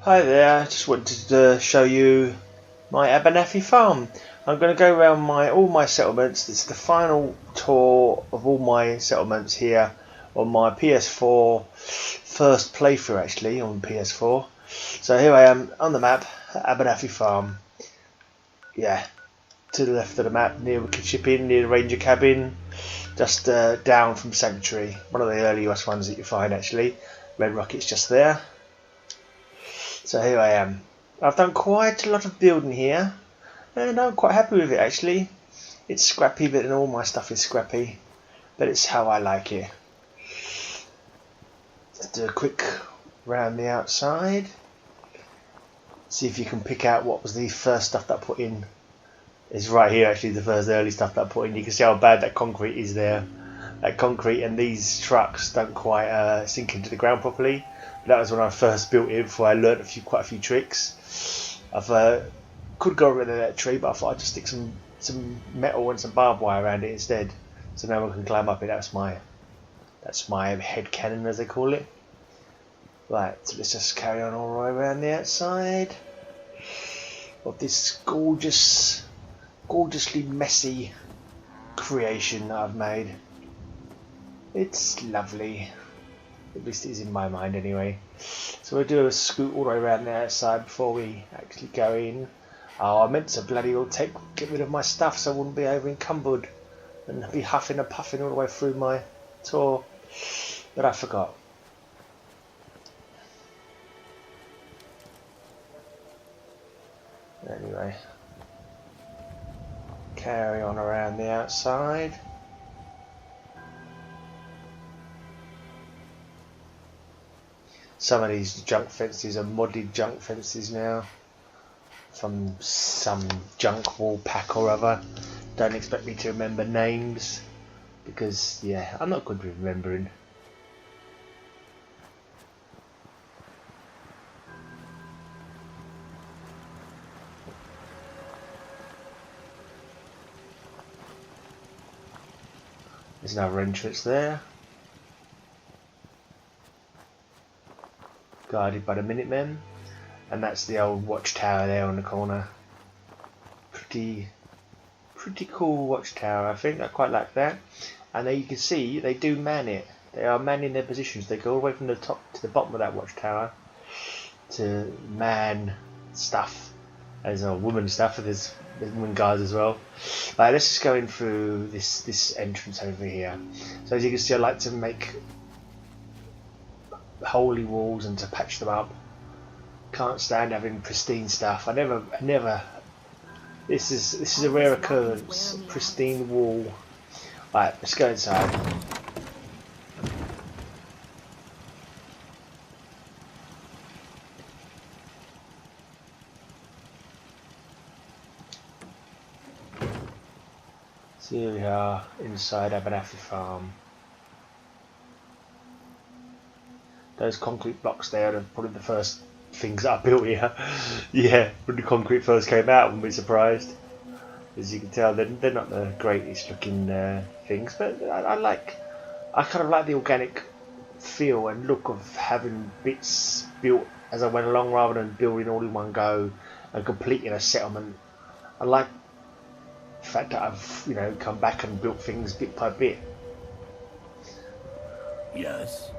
Hi there, I just wanted to show you my Abernathy farm. I'm going to go around all my settlements. It's the final tour of all my settlements here on my PS4 first playthrough, actually, on PS4. So here I am on the map, Abernathy farm. Yeah, to the left of the map, near Wicked Shipping, near the Ranger cabin, just down from Sanctuary. One of the earliest ones that you find, actually. Red Rocket's just there. So here I am. I've done quite a lot of building here, and I'm quite happy with it actually. It's scrappy, but all my stuff is scrappy, but it's how I like it. Let's do a quick round the outside. See if you can pick out what was the first stuff that I put in. It's right here actually, the first early stuff that I put in. You can see how bad that concrete is there. That concrete and these trucks don't quite sink into the ground properly. That was when I first built it, before I learnt quite a few tricks. I could go rid of that tree, but I thought I'd just stick some metal and some barbed wire around it instead, so no one can climb up it. That's my head cannon, as they call it. Right, so let's just carry on all the way around the outside of this gorgeously messy creation that I've made. It's lovely. At least it is in my mind anyway. So we'll do a scoot all the way around the outside before we actually go in. Oh, I meant to bloody well get rid of my stuff so I wouldn't be over encumbered and be huffing and puffing all the way through my tour. But I forgot. Anyway. Carry on around the outside. Some of these junk fences are modded junk fences now, from some junk wall pack or other. Don't expect me to remember names, because yeah, I'm not good with remembering. There's another entrance there. Guarded by the Minutemen, and that's the old watchtower there on the corner. Pretty cool watchtower, I think. I quite like that. And there you can see they do man it. They are manning their positions. They go all the way from the top to the bottom of that watchtower to man stuff. There's woman stuff. There's women guards as well. Right, let's just go in through this entrance over here. So as you can see, I like to make holy walls and to patch them up. Can't stand having pristine stuff. I never. This is a rare occurrence. Pristine wall. Right, let's go inside. So here we are inside Abernathy farm. Those concrete blocks there are probably the first things that I built here. Yeah, when the concrete first came out, I wouldn't be surprised. As you can tell, they're not the greatest looking things, but I kind of like the organic feel and look of having bits built as I went along, rather than building all in one go and completing a settlement. I like the fact that I've come back and built things bit by bit. Yes.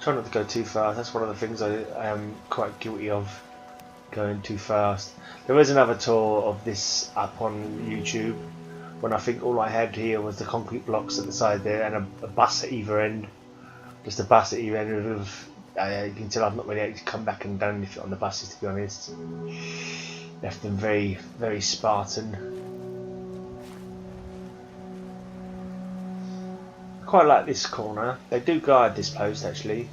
Try not to go too fast. That's one of the things I am quite guilty of, going too fast. There is another tour of this up on YouTube, when I think all I had here was the concrete blocks at the side there and a bus at either end. Just a bus at either end of. You can tell I've not really actually come back and done anything on the buses, to be honest. Left them very, very Spartan. Quite like this corner. They do guard this post actually.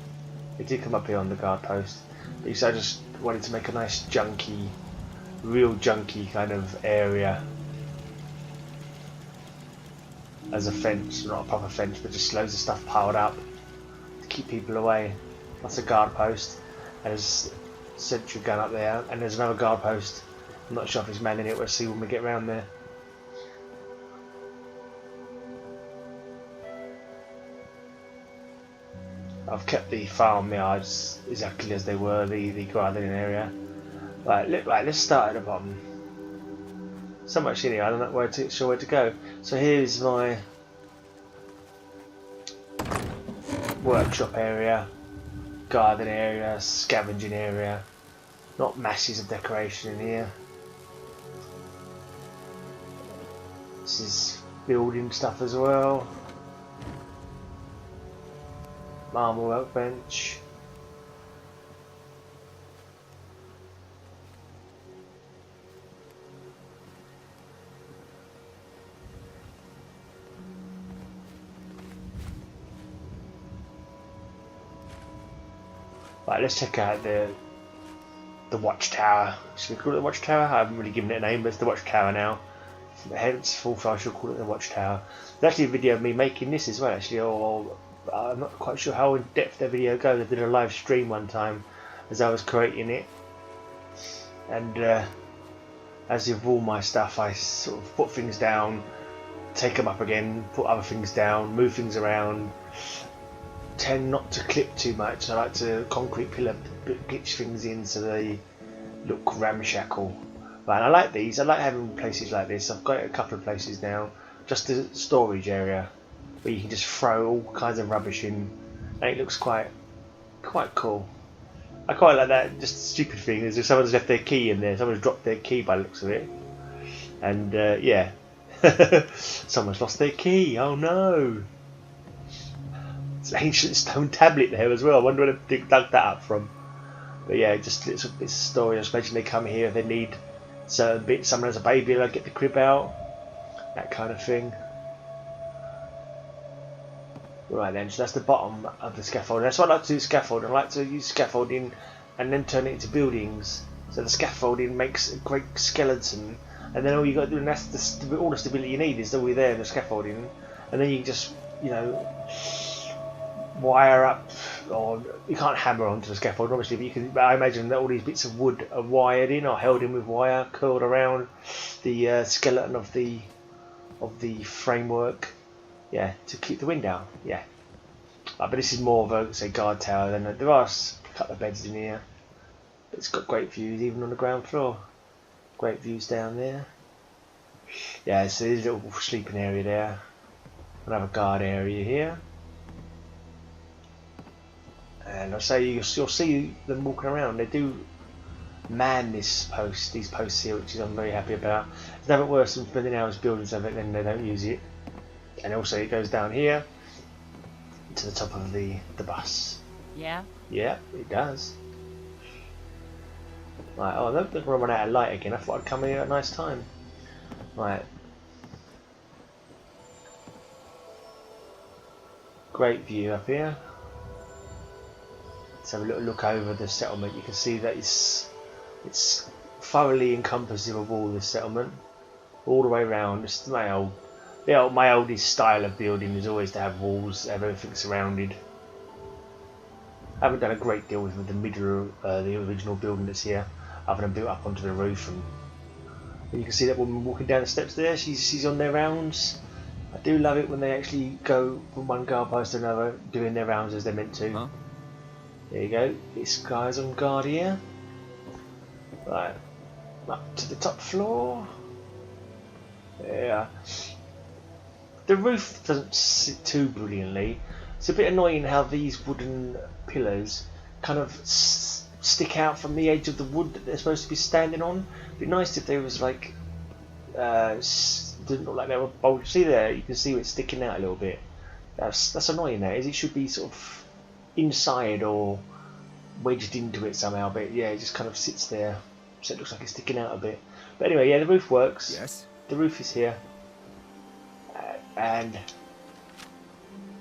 They did come up here on the guard post. Because I just wanted to make a nice real junky kind of area as a fence. Not a proper fence, but just loads of stuff piled up to keep people away. That's a guard post. There's a sentry gun up there, and there's another guard post I'm not sure if there's man in it. We'll see when we get around there. I've kept the farmyards exactly as they were, the gardening area. Right, let's start at the bottom. So much in here, I don't know sure where to go. So here's my workshop area, garden area, scavenging area. Not masses of decoration in here. This is building stuff as well. Marble workbench. Right, let's check out the watchtower. Should we call it the watchtower? I haven't really given it a name, but it's the watchtower now. Henceforth, I shall call it the watchtower. There's actually a video of me making this as well, actually, or I'm not quite sure how in depth the video goes. I did a live stream one time as I was creating it, and as with all my stuff, I sort of put things down, take them up again, put other things down, move things around. Tend not to clip too much. I like to concrete pillar glitch things in so they look ramshackle. Right, and I like these. I like having places like this. I've got a couple of places now, just a storage area where you can just throw all kinds of rubbish in, and it looks quite cool. I quite like that. Just a stupid thing is if someone's left their key in there, someone's dropped their key by the looks of it, and yeah, someone's lost their key. Oh no! It's an ancient stone tablet there as well. I wonder where they dug that up from. But yeah, just little bits of storage. I just imagine they come here if they need certain bits. Someone has a baby, they'll get the crib out, that kind of thing. Right then, so that's the bottom of the scaffolding. That's what I like to do with scaffolding. I like to use scaffolding and then turn it into buildings. So the scaffolding makes a great skeleton, and then all you got to do, and that's all the stability you need is already there in the scaffolding, and then you can just, you know, wire up, or you can't hammer onto the scaffolding obviously, but you can. I imagine that all these bits of wood are wired in or held in with wire, curled around the skeleton of the framework. Yeah, to keep the wind out. Yeah, but this is more of a, say, guard tower. Then there are a couple of beds in here. But it's got great views even on the ground floor. Great views down there. Yeah, so there's a little sleeping area there. Another guard area here. And I'll say you'll see them walking around. They do man these posts here, which is I'm very happy about. It's nothing worse than spending hours building something then they don't use it. And also it goes down here to the top of the bus. Yeah? Yeah, it does. Right, oh, they're going to run out of light again. I thought I'd come here at a nice time. Right. Great view up here. Let's have a little look over the settlement. You can see that it's thoroughly encompassing of all this settlement, all the way around. It's my oldest style of building is always to have walls, have everything surrounded. I haven't done a great deal with the the original building that's here, other than built up onto the roof. And you can see that woman walking down the steps there. She's on their rounds. I do love it when they actually go from one guard post to another, doing their rounds as they're meant to. Huh? There you go. This guy's on guard here. Right, up to the top floor. Yeah. The roof doesn't sit too brilliantly. It's a bit annoying how these wooden pillars kind of stick out from the edge of the wood that they're supposed to be standing on. It'd be nice if they was like didn't look like they were bulged. See there, you can see it's sticking out a little bit. That's annoying. That is, it should be sort of inside or wedged into it somehow. But yeah, it just kind of sits there, so it looks like it's sticking out a bit. But anyway, yeah, the roof works. Yes. The roof is here. And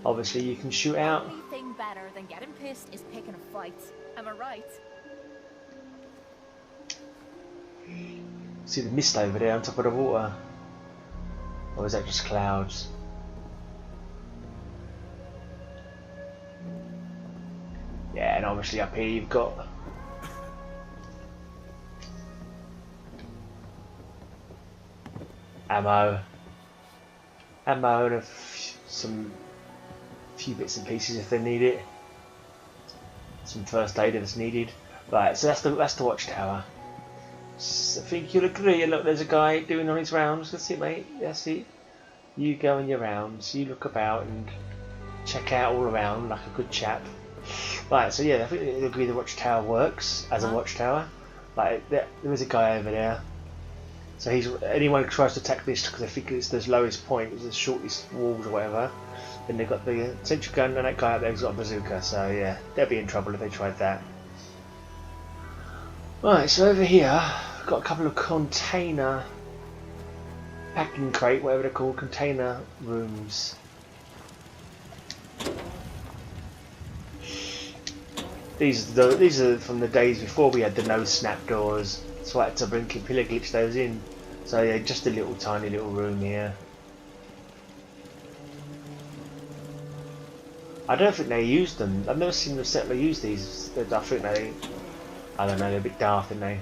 obviously you can shoot out. The only thing better than getting pissed is picking a fight. Am I right? See the mist over there on top of the water? Or is that just clouds? Yeah, and obviously up here you've got ammo, and some few bits and pieces if they need it. Some first aid if it's needed. Right, so that's the watchtower. So I think you'll agree. Look, there's a guy doing on his rounds. That's it, mate. That's it. You go on your rounds. You look about and check out all around like a good chap. Right, so yeah, I think you'll agree the watchtower works as a watchtower. Like there is a guy over there. So anyone who tries to attack this because they think it's the lowest point, it's the shortest walls or whatever. Then they've got the sentry gun and that guy up there's got a bazooka. So yeah, they'll be in trouble if they tried that. Right, so over here, I've got a couple of container packing crate, whatever they're called, container rooms. These are from the days before we had the no snap doors, so I had to bring pillar glitch those in. So yeah, just a little tiny little room here. I don't think they used them. I've never seen the settler use these. I think I don't know, they're a bit daft, aren't they?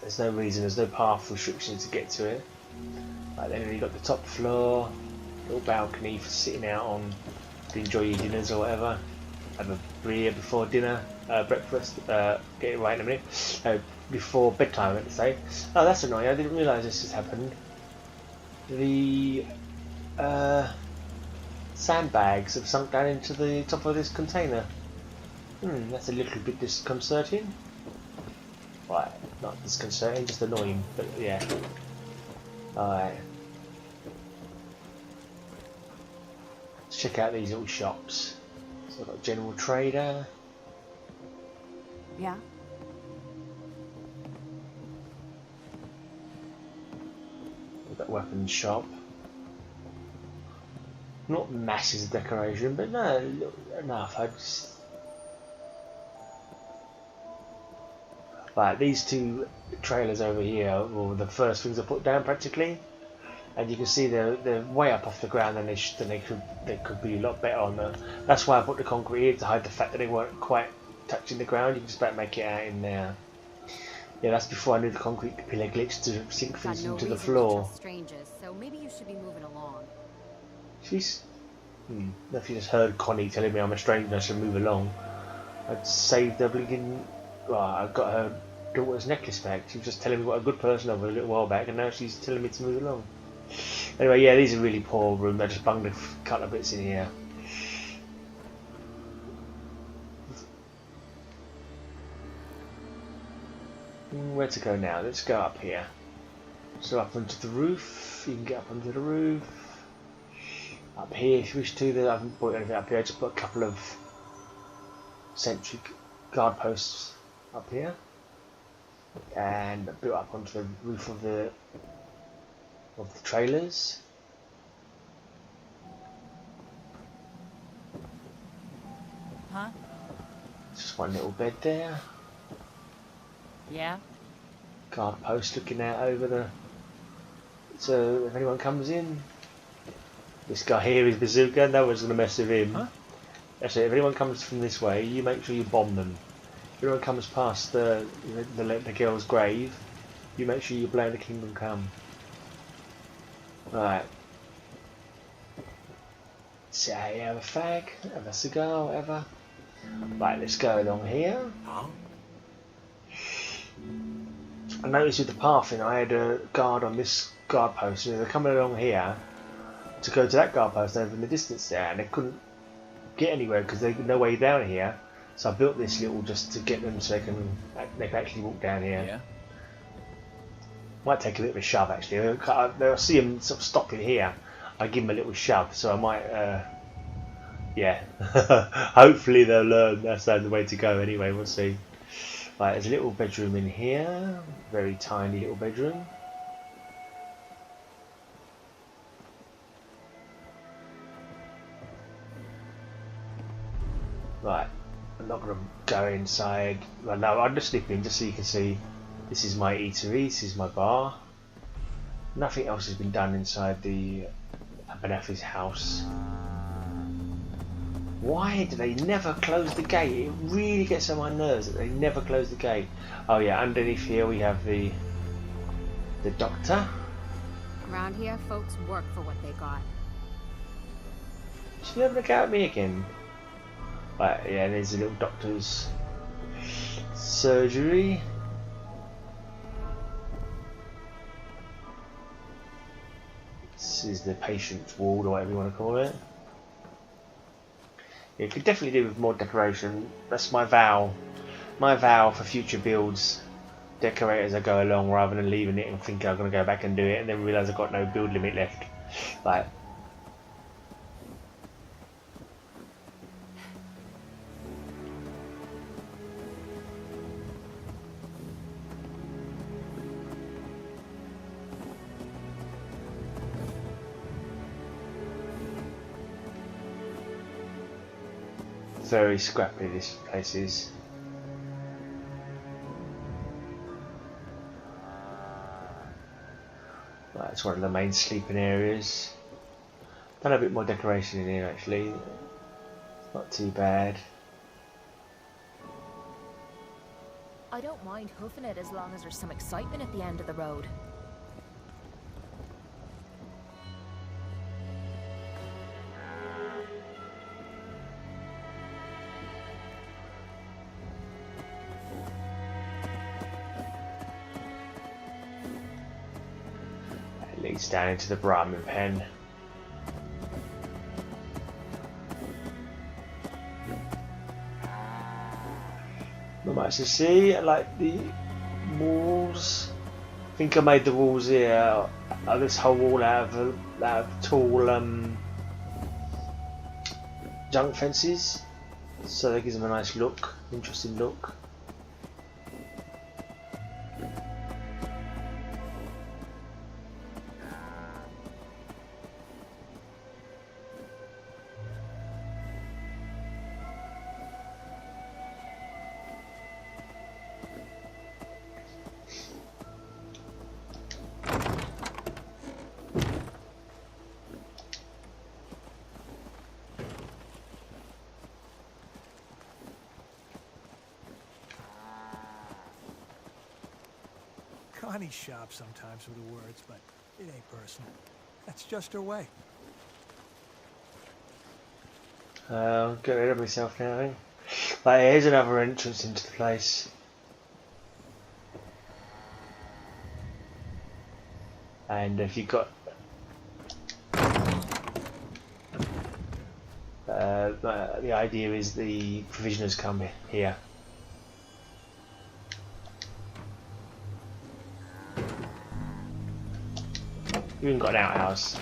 There's no reason, there's no path restriction to get to it. Right, then you've got the top floor, little balcony for sitting out on to enjoy your dinners or whatever. Have a beer before dinner, breakfast, get it right in a minute. Before bedtime, I meant to say. Oh, that's annoying, I didn't realise this has happened. The sandbags have sunk down into the top of this container. That's a little bit disconcerting. Right, not disconcerting, just annoying, but yeah. Alright. Let's check out these little shops. So I've got General Trader. Yeah. We've got weapons shop. Not massive decoration, but no, enough. Right, these two trailers over here were the first things I put down practically, and you can see they're way up off the ground and they could be a lot better on them. That's why I put the concrete here to hide the fact that they weren't quite touching the ground. You can just about make it out in there. Yeah, that's before I knew the concrete pillar glitched to sink things into the floor. Strangers, so maybe you should be moving along. She's. If you just heard Connie telling me I'm a stranger and I should move along, I'd saved her blinking. Well, I got her daughter's necklace back. She was just telling me what a good person I was a little while back, and now she's telling me to move along. Anyway, yeah, these are really poor rooms. I just bunged a couple of bits in here. Where to go now? Let's go up here. So up onto the roof. You can get up onto the roof. Up here, if you wish to. I haven't put anything up here. I just put a couple of sentry guard posts up here, and built up onto the roof of the trailers. Huh? Just one little bed there. Yeah. Guard post looking out over the. So if anyone comes in, this guy here is bazooka. No one's gonna mess with him. Huh? That's it. If anyone comes from this way, you make sure you bomb them. If anyone comes past the girl's grave, you make sure you blow the kingdom come. Right. So you have a fag, have a cigar, whatever. Right, let's go along here. Huh? I noticed with the pathing, I had a guard on this guard post, and they're coming along here to go to that guard post over in the distance there, and they couldn't get anywhere because there's no way down here. So I built this little just to get them so they can actually walk down here. Yeah. Might take a bit of a shove actually. They'll see them sort of stopping here. I give them a little shove, so I might. Yeah. Hopefully they'll learn that's the way to go. Anyway, we'll see. Right, there's a little bedroom in here. Very tiny little bedroom. Right, I'm not going to go inside. Well, no, I'm just slipping just so you can see. This is my eatery, this is my bar. Nothing else has been done inside the Abernathy's house. Why do they never close the gate? It really gets on my nerves that they never close the gate. Oh yeah, underneath here we have the doctor. Around here, folks work for what they got. Should you ever look at me again? Right, yeah, there's a little doctor's surgery. This is the patient's ward, or whatever you want to call it. Yeah, could definitely do with more decoration. That's my vow. My vow for future builds. Decorate as I go along, rather than leaving it and thinking I'm going to go back and do it, and then realise I've got no build limit left. Like, very scrappy this place is. Right, it's one of the main sleeping areas. Done a bit more decoration in here actually. Not too bad. I don't mind hoofing it as long as there's some excitement at the end of the road. It leads down into the Brahmin pen. Not much to see. I like the walls. I think I made the walls here. This whole wall out of tall junk fences, so that gives them a nice look, interesting look. Connie's sharp sometimes with the words, but it ain't personal. That's just her way. Get rid of myself now, I think. But here's another entrance into the place. And if you've got the idea is the provisioners come here. You even got an outhouse.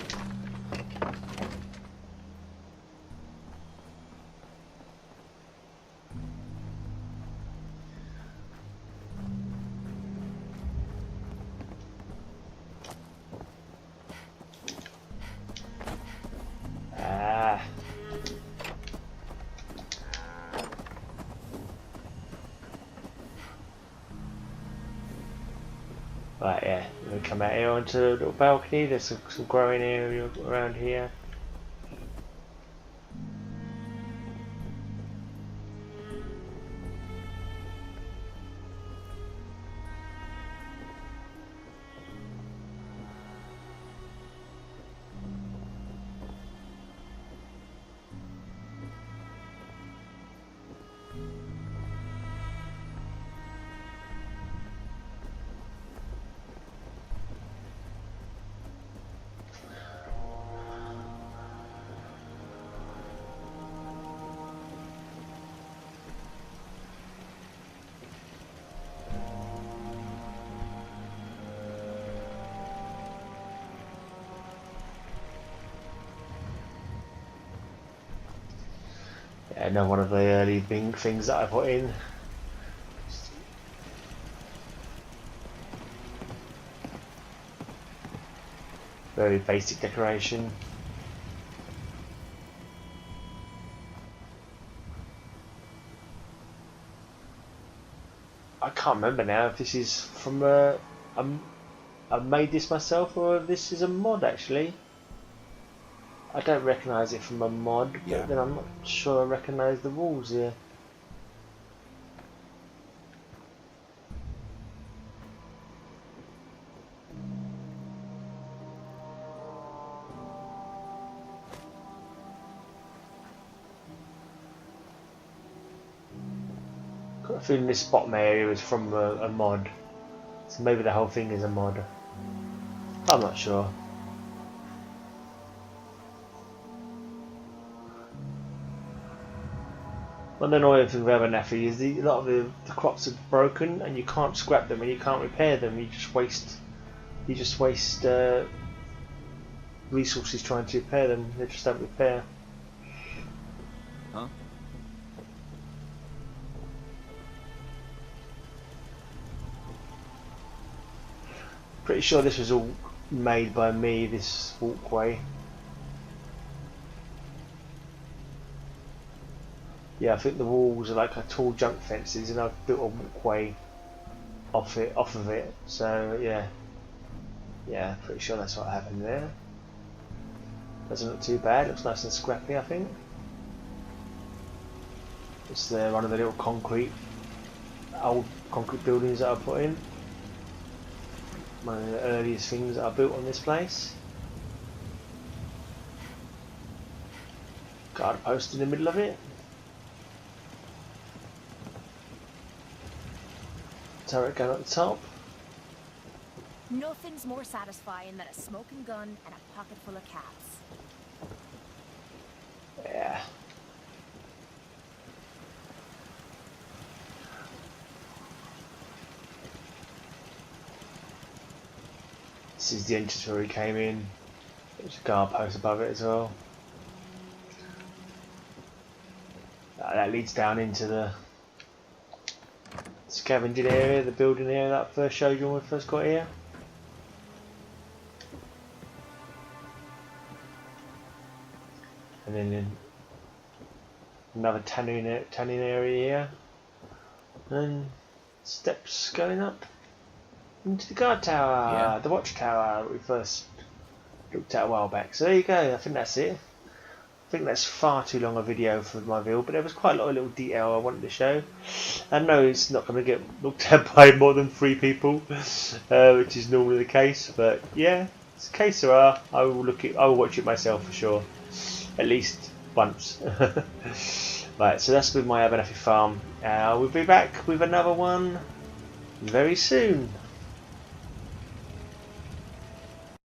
Right, yeah, we come out here onto the little balcony. There's some growing area around here. Yeah, another one of the early things that I put in. Very basic decoration. I can't remember now if this is from I made this myself or if this is a mod actually. I don't recognise it from a mod, but Yeah. then I'm not sure I recognise the walls here. I feel this bottom area is from a mod, so maybe the whole thing is a mod. I'm not sure. One of the annoying things with Abernathy is a lot of the crops are broken and you can't scrap them and you can't repair them. You just waste resources trying to repair them. They just don't repair. Huh? Pretty sure this was all made by me, this walkway. Yeah, I think the walls are like a tall junk fences and I've built a walkway off of it. So yeah, pretty sure that's what happened there. Doesn't look too bad, looks nice and scrappy I think. It's one of the little old concrete buildings that I put in. One of the earliest things that I built on this place. Guard post in the middle of it. Turret gun at the top. Nothing's more satisfying than a smoking gun and a pocket full of cats. Yeah. This is the entrance where we came in. There's a guard post above it as well. That leads down into the scavenging area, the building area that I first showed you when we first got here. And then another tanning area here. And steps going up into the guard tower, the watch tower that we first looked at a while back. So there you go, I think that's it. I think that's far too long a video for my build, but there was quite a lot of little detail I wanted to show. I know it's not going to get looked at by more than 3 people, which is normally the case, but yeah, it's a case there are. I will watch it myself for sure, at least once. Right, so that's with my Abernathy farm. We'll be back with another one very soon.